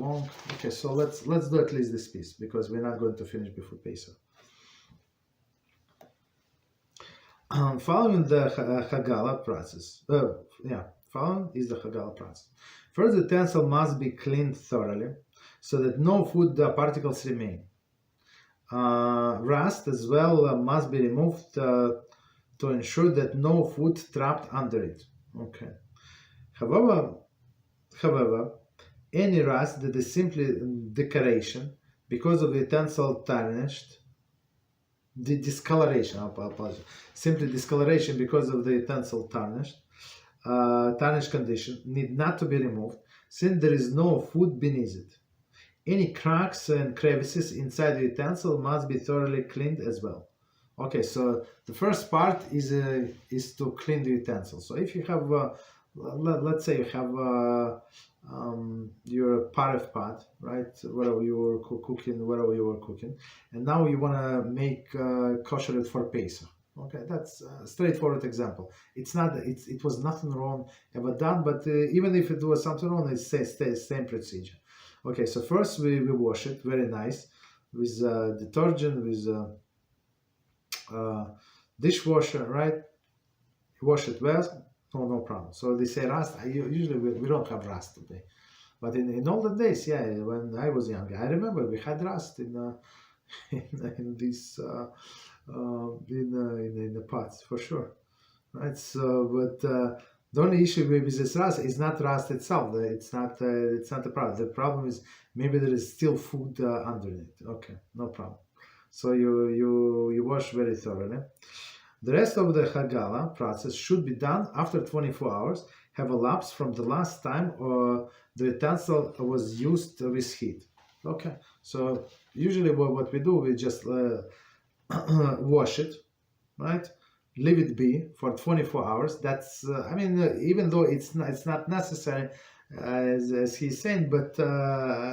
long. Okay, so let's do at least this piece because we're not going to finish before Pesach. Following the Hagalah process. Following is the Hagalah process. First, the utensil must be cleaned thoroughly so that no food particles remain. Rust as well must be removed to ensure that no food trapped under it. Okay. However, any rust that is simply decoration because of the utensil tarnished, the discoloration, I apologize, simply discoloration because of the utensil tarnished condition need not to be removed since there is no food beneath it. Any cracks and crevices inside the utensil must be thoroughly cleaned as well. Okay, so the first part is to clean the utensil. So if you have, let's say you have your paref pot, right? Whatever you were cooking, and now you want to make kosher for Pesach. Okay, that's a straightforward example. It was nothing wrong ever done, but even if it was something wrong, it's the same procedure. Okay, so first we wash it very nice with detergent, with dishwasher, right? Wash it well, no problem. So they say rust. Usually we don't have rust today, but in olden days, yeah, when I was young, I remember we had rust in these in the pots for sure, right? So, but the only issue with this rust is not rust itself. It's not the problem. The problem is maybe there is still food underneath. Okay, no problem. So you wash very thoroughly. The rest of the Hagalah process should be done after 24 hours. Have elapsed from the last time the utensil was used with heat. Okay, so usually what we do, we just wash it, right? Leave it be for 24 hours. That's even though it's not necessary as he's saying, but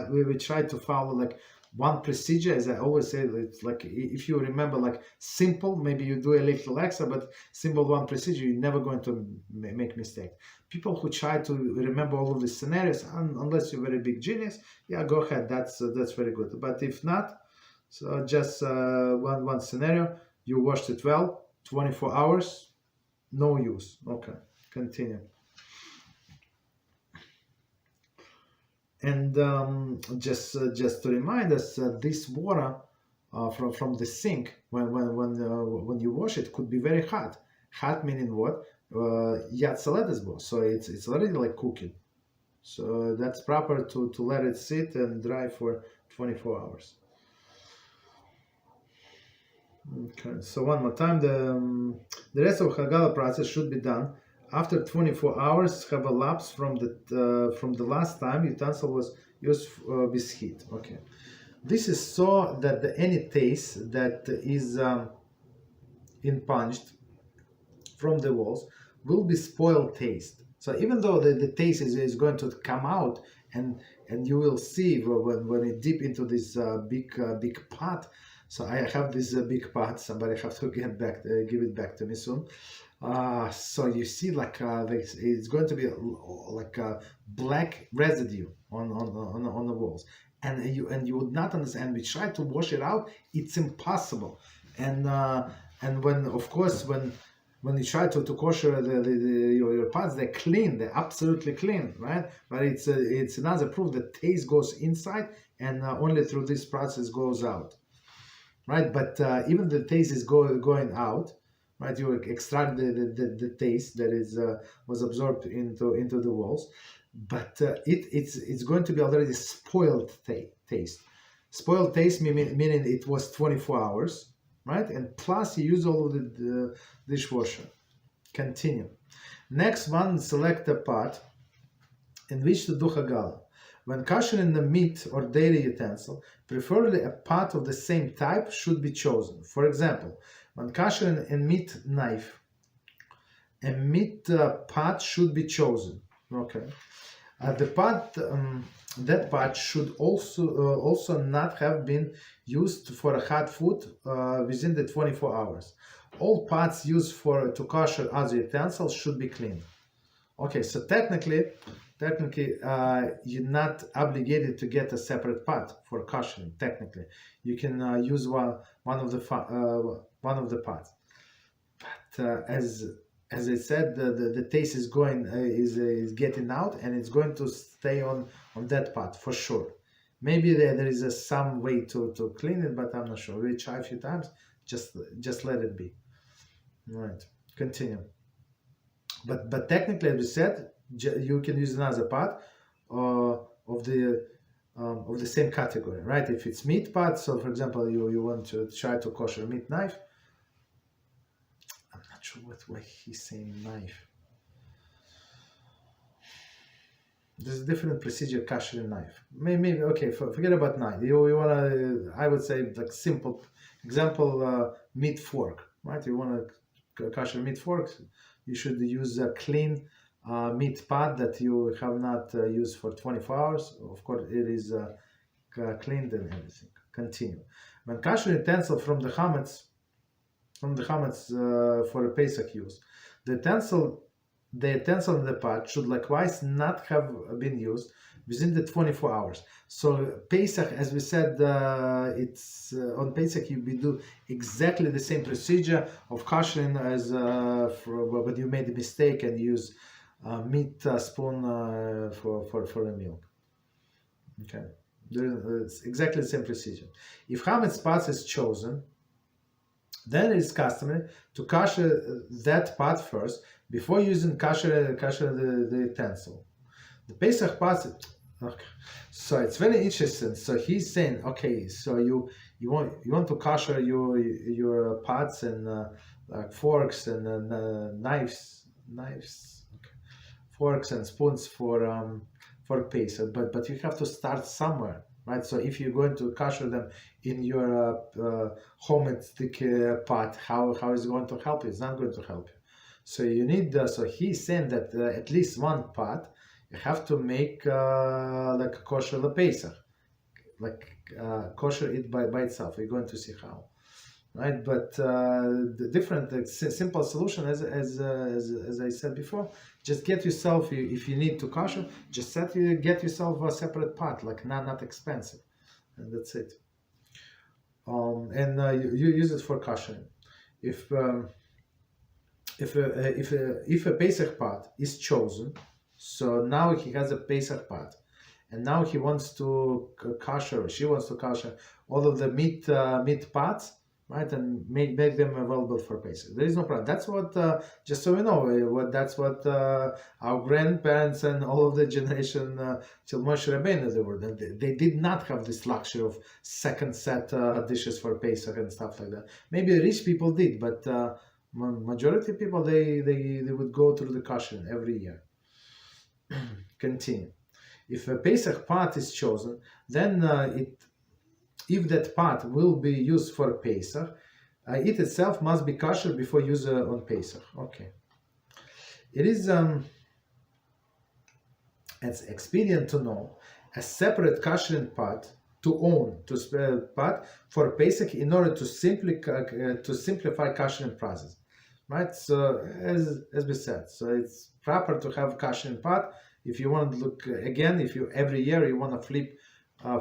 we try to follow like one procedure. As I always say, it's like if you remember like simple, maybe you do a little extra, but simple one procedure, you're never going to make mistake. People who try to remember all of these scenarios, unless you're a very big genius, yeah, go ahead, that's very good. But if not, so just one scenario, you washed it well, 24 hours, no use. Okay, continue. And just to remind us, this water from the sink when you wash it could be very hot. Hot meaning what? Yatzaledesbo. So it's already like cooking. So that's proper to let it sit and dry for 24 hours. Okay. So one more time, the rest of Hagalah process should be done after 24 hours have elapsed from the last time utensil was used with heat. Okay, this is so that any taste that is impunged from the walls will be spoiled taste. So even though the taste is going to come out, and you will see when it dip into this big pot. So I have this big pot. Somebody have to give it back to me soon. So you see, like it's going to be like a black residue on the walls, and you would not understand. We try to wash it out; it's impossible. And when you try to kosher your pots, they're clean, they're absolutely clean, right? But it's another proof that taste goes inside, and only through this process goes out, right? But even the taste is going out. Right, you extract the taste that was absorbed into the walls, but it's going to be already spoiled taste. Spoiled taste meaning it was 24 hours, right? And plus you use all of the dishwasher. Continue. Next one, select a pot in which to do Hagalah. When kashering the meat or dairy utensil, preferably a pot of the same type should be chosen. For example, when kashering a meat knife, a meat pot should be chosen. Okay, that pot should also not have been used for a hot food within the 24 hours. All pots used to kosher other utensils should be cleaned. Okay, so technically, technically you're not obligated to get a separate pot for kashering. Technically, you can use one of the pots. But as I said, the taste is going is getting out, and it's going to stay on that pot for sure. Maybe there is some way to clean it, but I'm not sure. We try a few times. Just let it be. All right, continue. But technically, as we said, you can use another pot of the same category, right? If it's meat pot, so for example, you want to try to kosher meat knife. I'm not sure why he's saying knife. There's a different procedure, kashering knife. Maybe okay. Forget about knife. You wanna, I would say, like simple example, meat fork, right? You wanna kosher meat fork. You should use a clean meat pot that you have not used for 24 hours. Of course, it is cleaned and everything. Continue. When kosher utensil from the chametz for a Pesach use, the utensil in the pot should likewise not have been used within the 24 hours. So Pesach, as we said, it's on Pesach you do exactly the same procedure of kashering as when you made a mistake and use meat spoon for the milk. Okay, it's exactly the same procedure. If chametz pot is chosen, then it is customary to kasher that pot first before using kasher the utensil. The Pesach pot. Okay. So it's very interesting. So he's saying, okay, so you want to kasher your pots and like forks and knives, okay. Forks and spoons for Pesach, but you have to start somewhere, right? So if you're going to kasher them in your homemade stick pot, how is it going to help you? It's not going to help you. So you need. So he's saying that at least one pot you have to make like a kosher the Pesach, like kosher it by itself. We're going to see how, right? But the different simple solution, as I said before, just get yourself, if you need to kosher, just get yourself a separate pot, like not expensive, and that's it. And you use it for koshering. If a Pesach pot is chosen, so now he has a Pesach pot, and now he wants to kosher, or she wants to kosher all of the meat pots, right, and make them available for Pesach. There is no problem. That's what, just so we know, that's what our grandparents and all of the generation till Moshe Rabbeinu they were. They did not have this luxury of second set dishes for Pesach and stuff like that. Maybe rich people did, but majority of people they would go through the Kashering every year. Continue. If a Pesach pot is chosen, then if that pot will be used for Pesach, it itself must be kosher before use on Pesach. Okay. It is it's expedient to know a separate kashering pot to own pot for Pesach in order to simplify kashering process. Right, so as we said, so it's proper to have kashering pot. If you want to look again, if you every year you want to flip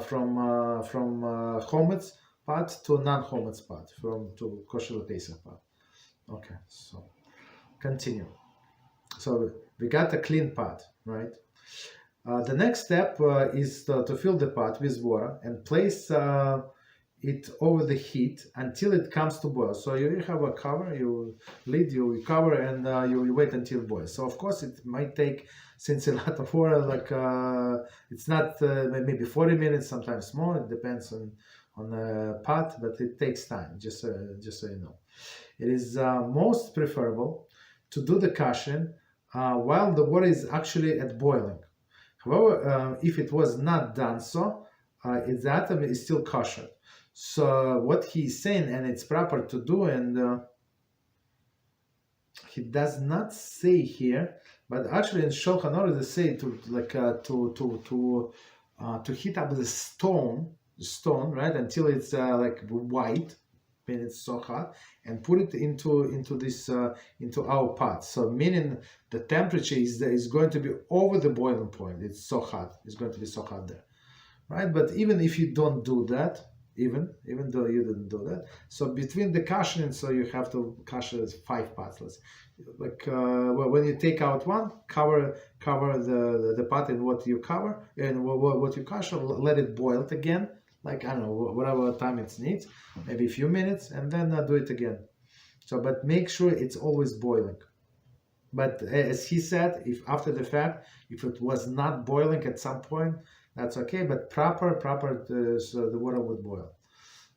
from chometz pot to non-chometz pot, to kosher Pesach pot. Okay, so continue. So we got a clean pot, right? The next step is to fill the pot with water and place it over the heat until it comes to boil. So you have a cover, you cover, and you wait until it boils. So of course it might take, since a lot of water, like it's not maybe 40 minutes, sometimes more. It depends on the pot, but it takes time. Just so you know, it is most preferable to do the kashering while the water is actually at boiling. However, if it was not done so, the atom is still kosher. So what he's saying, and it's proper to do, and he does not say here, but actually in Shulchan Aruch they say to heat up the stone, right, until it's like white, minutes so hot, and put it into this into our pot. So meaning the temperature is going to be over the boiling point. It's so hot. It's going to be so hot there, right? But even if you don't do that, even though you didn't do that, so between the kashering, so you have to kasher 5 pots. Let's like when you take out one, cover the pot in what you cover and what you kasher, let it boil it again, like I don't know, whatever time it needs, maybe a few minutes, and then do it again. So, but make sure it's always boiling. But as he said, if after the fact, if it was not boiling at some point, that's okay, but proper, so the water would boil,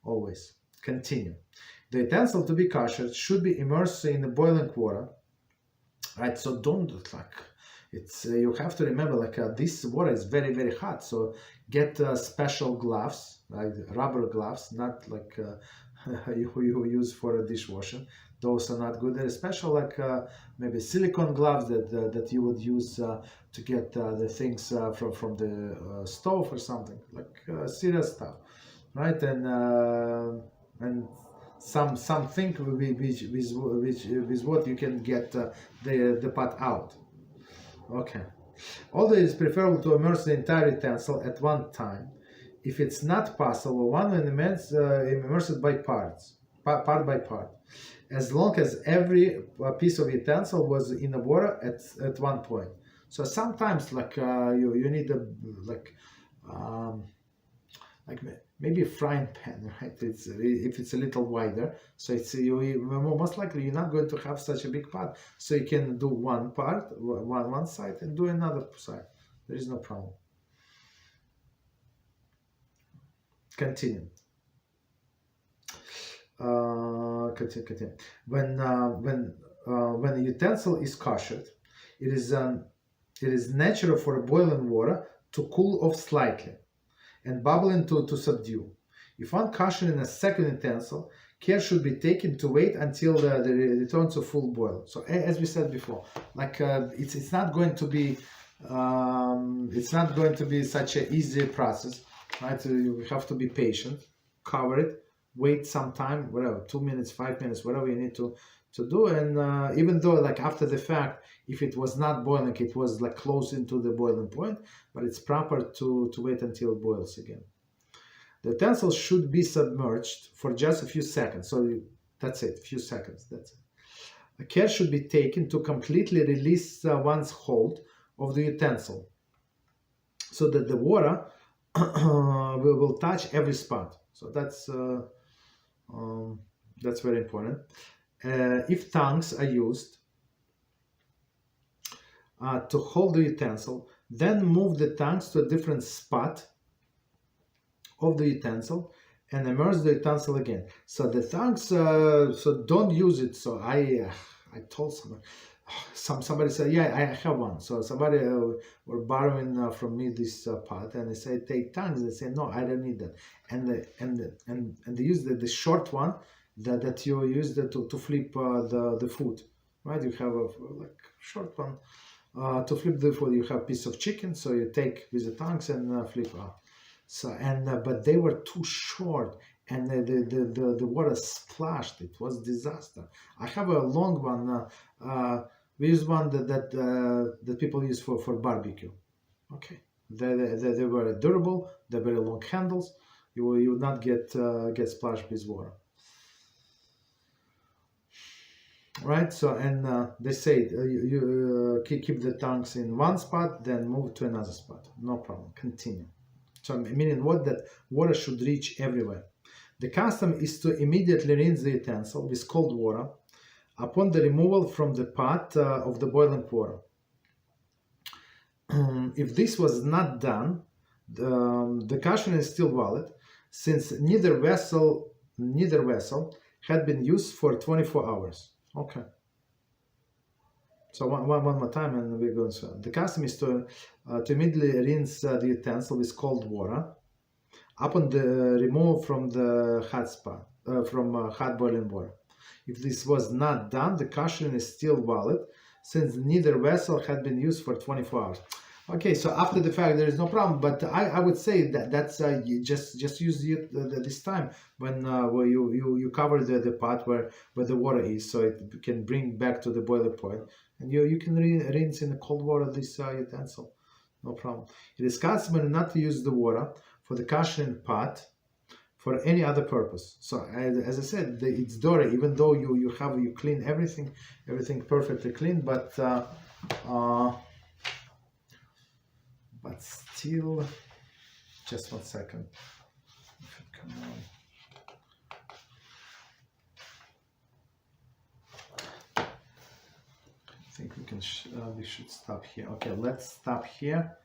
always. Continue. The utensil to be kosher should be immersed in the boiling water, right? So don't like, it's you have to remember like this water is very, very hot. So get special gloves, like rubber gloves, not like you use for a dishwasher. Those are not good. They're special, like maybe silicone gloves that you would use to get the things from the stove or something, like serious stuff, right? And something with what you can get the pot out. Okay. Although it is preferable to immerse the entire utensil at one time, if it's not possible, one will immerse it by parts, part by part, as long as every piece of utensil was in the water at one point. So sometimes like you need a like maybe a frying pan, right? It's if it's a little wider, so it's most likely you're not going to have such a big pot, so you can do one part, one side, and do another side. There is no problem. Continue. Continue. When a utensil is koshered, it is natural for a boiling water to cool off slightly and bubbling to subdue. If one kosher in a second utensil, care should be taken to wait until the returns to full boil. So as we said before, like it's not going to be such an easy process, right? So you have to be patient, cover it, wait some time, whatever, 2 minutes, 5 minutes, whatever you need to do. And even though like after the fact, if it was not boiling, it was like close into the boiling point, but it's proper to wait until it boils again. The utensil should be submerged for just a few seconds. So that's it, a few seconds, that's it. Care should be taken to completely release one's hold of the utensil so that the water will touch every spot. So that's very important. If tongues are used to hold the utensil, then move the tongues to a different spot of the utensil and immerse the utensil again. So the tongues, so don't use it. So I told somebody said, yeah, I have one. So somebody were borrowing from me this pot, and they said take tongues. They say no, I don't need that. And they use the short one that you use to flip the food, right? You have a like short one to flip the food. You have a piece of chicken, so you take with the tongues and flip out. So but they were too short, and the water splashed. It was disaster. I have a long one. We use one that people use for barbecue. Okay, they were durable. They very long handles. You would not get splashed with water. Right. So and they say you keep the tongues in one spot, then move to another spot. No problem. Continue. So meaning what, that water should reach everywhere. The custom is to immediately rinse the utensil with cold water upon the removal from the pot of the boiling water. If this was not done, the Kashering is still valid, since neither vessel had been used for 24 hours. Okay. So one more time, and we're going to. The custom is to immediately rinse the utensil with cold water upon the removal from the hot spot, from hot boiling water. If this was not done, the Kashering is still valid, since neither vessel had been used for 24 hours. Okay, so after the fact there is no problem, but I would say that that's you just use it this time when where you cover the part where the water is, so it can bring back to the boiling point, and you can rinse in the cold water this utensil, no problem. It is customary not to use the water for the kashering pot for any other purpose. So as I said, it's dirty, even though you clean everything perfectly clean, but still, just 1 second. If it come on. I think we should stop here. Okay, let's stop here.